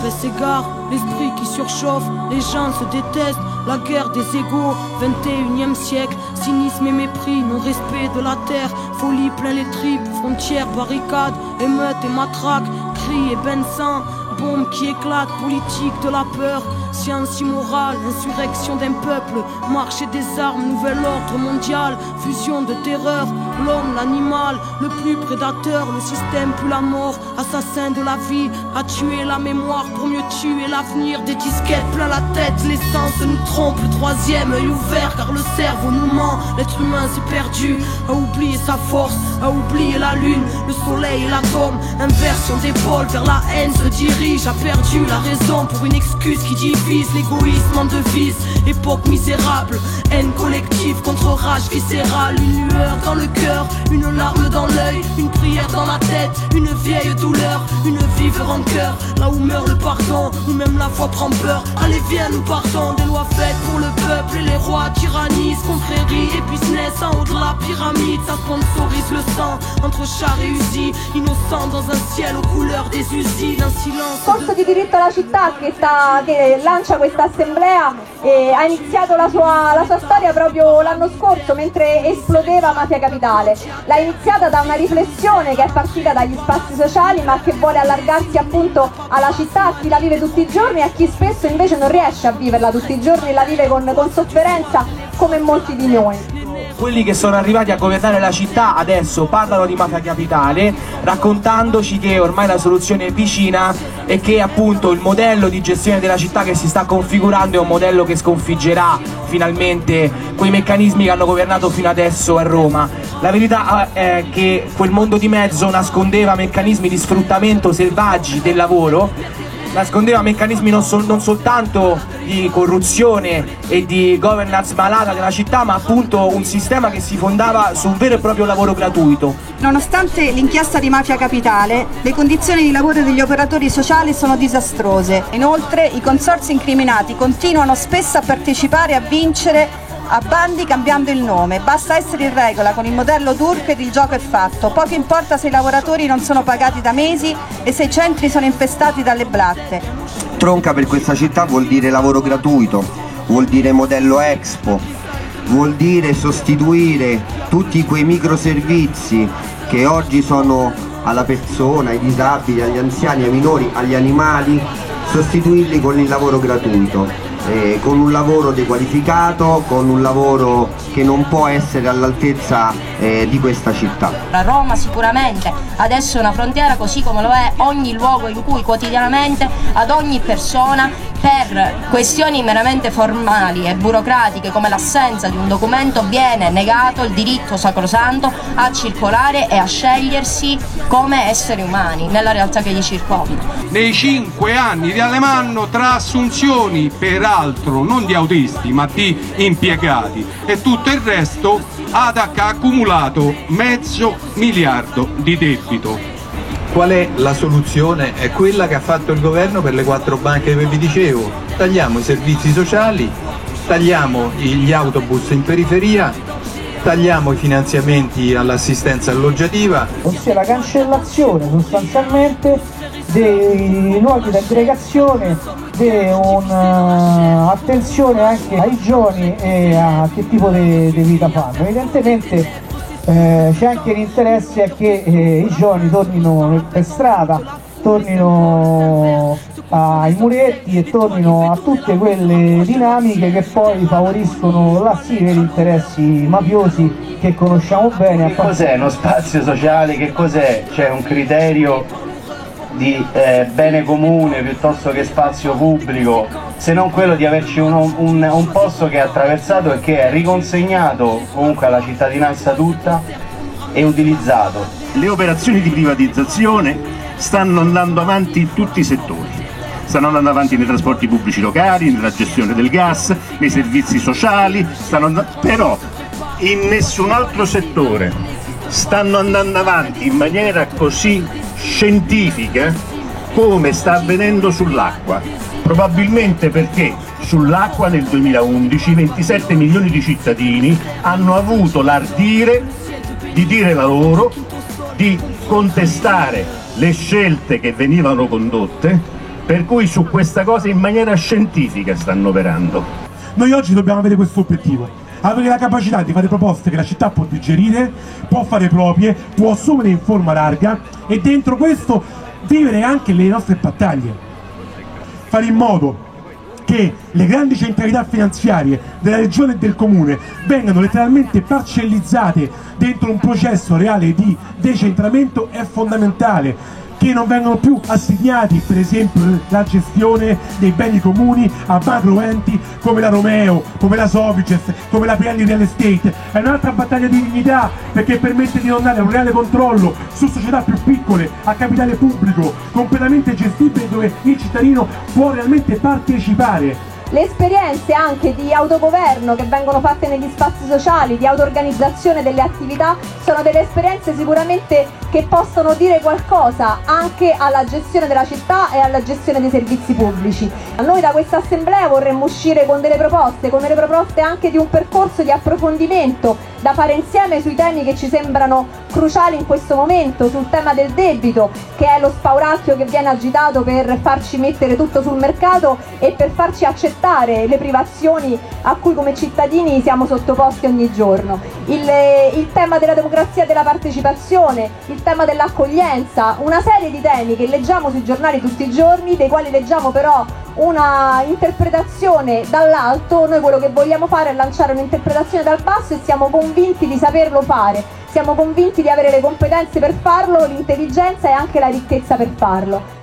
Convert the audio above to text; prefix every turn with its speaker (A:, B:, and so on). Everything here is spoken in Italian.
A: paix s'égare, l'esprit qui surchauffe, les gens se détestent, la guerre des égaux, 21e siècle, cynisme et mépris, non-respect de la terre, folie plein les tripes, frontières, barricades, émeutes et matraques, cris et bains de sang, bombes qui éclatent, politique de la peur, science immorale, insurrection d'un peuple, marché des armes, nouvel ordre mondial, fusion de terreur, l'homme, l'animal, le plus prédateur, le système plus la mort, assassin de la vie, a tué la mémoire pour mieux tuer l'avenir, des disquettes plein la tête, l'essence nous trompe, le troisième œil ouvert car le cerveau nous ment, l'être humain s'est perdu, a oublié sa force, a oublié la lune, le soleil et l'atome, inversion d'épaule vers la haine se dirige, a perdu la raison pour une excuse qui divise, l'égoïsme en devise, époque misérable, haine collective contre rage viscérale, une lueur dans le cœur, une larme dans l'œil, une prière dans la tête, une vieille douleur, une vive rancœur, là où meurt le pardon, où même la foi prend peur, allez viens nous partons, des lois faites pour le peuple et les rois tyrannisent, confrérie et business en haut de la pyramide, ça sponsorise le sang, entre chars et usines, innocents dans un ciel aux couleurs des usines, un silence.
B: Corso di diritto alla città che lancia questa assemblea ha iniziato la sua storia proprio l'anno scorso mentre esplodeva Mafia Capitale. L'ha iniziata da una riflessione che è partita dagli spazi sociali ma che vuole allargarsi appunto alla città, a chi la vive tutti i giorni e a chi spesso invece non riesce a viverla tutti i giorni, la vive con sofferenza come molti di noi.
C: Quelli che sono arrivati a governare la città adesso parlano di Mafia Capitale, raccontandoci che ormai la soluzione è vicina e che appunto il modello di gestione della città che si sta configurando è un modello che sconfiggerà finalmente quei meccanismi che hanno governato fino adesso a Roma. La verità è che quel mondo di mezzo nascondeva meccanismi di sfruttamento selvaggi del lavoro, nascondeva meccanismi non soltanto di corruzione e di governance malata della città, ma appunto un sistema che si fondava su un vero e proprio lavoro gratuito.
D: Nonostante l'inchiesta di Mafia Capitale, le condizioni di lavoro degli operatori sociali sono disastrose. Inoltre i consorzi incriminati continuano spesso a partecipare e a vincere a bandi cambiando il nome, basta essere in regola con il modello turco ed il gioco è fatto, poco importa se i lavoratori non sono pagati da mesi e se i centri sono infestati dalle blatte.
E: Tronca per questa città vuol dire lavoro gratuito, vuol dire modello Expo, vuol dire sostituire tutti quei microservizi che oggi sono alla persona, ai disabili, agli anziani, ai minori, agli animali, sostituirli con il lavoro gratuito. Con un lavoro dequalificato, con un lavoro che non può essere all'altezza di questa città.
F: Roma sicuramente adesso è una frontiera, così come lo è ogni luogo in cui quotidianamente ad ogni persona, per questioni meramente formali e burocratiche come l'assenza di un documento, viene negato il diritto sacrosanto a circolare e a scegliersi come esseri umani nella realtà che gli circonda.
G: Nei 5 anni di Alemanno, tra assunzioni peraltro non di autisti ma di impiegati e tutto il resto, ADAC ha accumulato $500 miliardi di debito.
H: Qual è la soluzione? È quella che ha fatto il governo per le 4 banche che vi dicevo: tagliamo i servizi sociali, tagliamo gli autobus in periferia, tagliamo i finanziamenti all'assistenza alloggiativa.
I: Ossia la cancellazione sostanzialmente dei luoghi di aggregazione, di un'attenzione anche ai giovani e a che tipo di vita fanno. Evidentemente c'è anche l'interesse a che i giovani tornino per strada, tornino ai muretti e tornino a tutte quelle dinamiche che poi favoriscono là sì veri interessi mafiosi che conosciamo bene.
J: Che cos'è uno spazio sociale? Che cos'è? C'è un criterio di bene comune piuttosto che spazio pubblico, se non quello di averci un posto che è attraversato e che è riconsegnato comunque alla cittadinanza tutta e utilizzato.
K: Le operazioni di privatizzazione stanno andando avanti in tutti i settori, stanno andando avanti nei trasporti pubblici locali, nella gestione del gas, nei servizi sociali, però in nessun altro settore stanno andando avanti in maniera così scientifica come sta avvenendo sull'acqua, probabilmente perché sull'acqua nel 2011 27 milioni di cittadini hanno avuto l'ardire di dire la loro, di contestare le scelte che venivano condotte per cui su questa cosa in maniera scientifica stanno operando.
L: Noi oggi dobbiamo avere questo obiettivo, avere la capacità di fare proposte che la città può digerire, può fare proprie, può assumere in forma larga e dentro questo vivere anche le nostre battaglie, fare in modo che le grandi centralità finanziarie della regione e del comune vengano letteralmente parcellizzate dentro un processo reale di decentramento è fondamentale, che non vengono più assegnati per esempio la gestione dei beni comuni a macro enti come la Romeo, come la Sovices, come la Pirelli Real Estate. È un'altra battaglia di dignità, perché permette di non dare un reale controllo su società più piccole a capitale pubblico, completamente gestibile, dove il cittadino può realmente partecipare.
B: Le esperienze anche di autogoverno che vengono fatte negli spazi sociali, di auto-organizzazione delle attività, sono delle esperienze sicuramente che possono dire qualcosa anche alla gestione della città e alla gestione dei servizi pubblici. Noi da questa assemblea vorremmo uscire con delle proposte anche di un percorso di approfondimento da fare insieme sui temi che ci sembrano cruciali in questo momento, sul tema del debito, che è lo spauracchio che viene agitato per farci mettere tutto sul mercato e per farci accettare le privazioni a cui come cittadini siamo sottoposti ogni giorno. Il tema della democrazia e della partecipazione, il tema dell'accoglienza, una serie di temi che leggiamo sui giornali tutti i giorni, dei quali leggiamo però una interpretazione dall'alto. Noi quello che vogliamo fare è lanciare un'interpretazione dal basso e siamo convinti di saperlo fare, siamo convinti di avere le competenze per farlo, l'intelligenza e anche la ricchezza per farlo.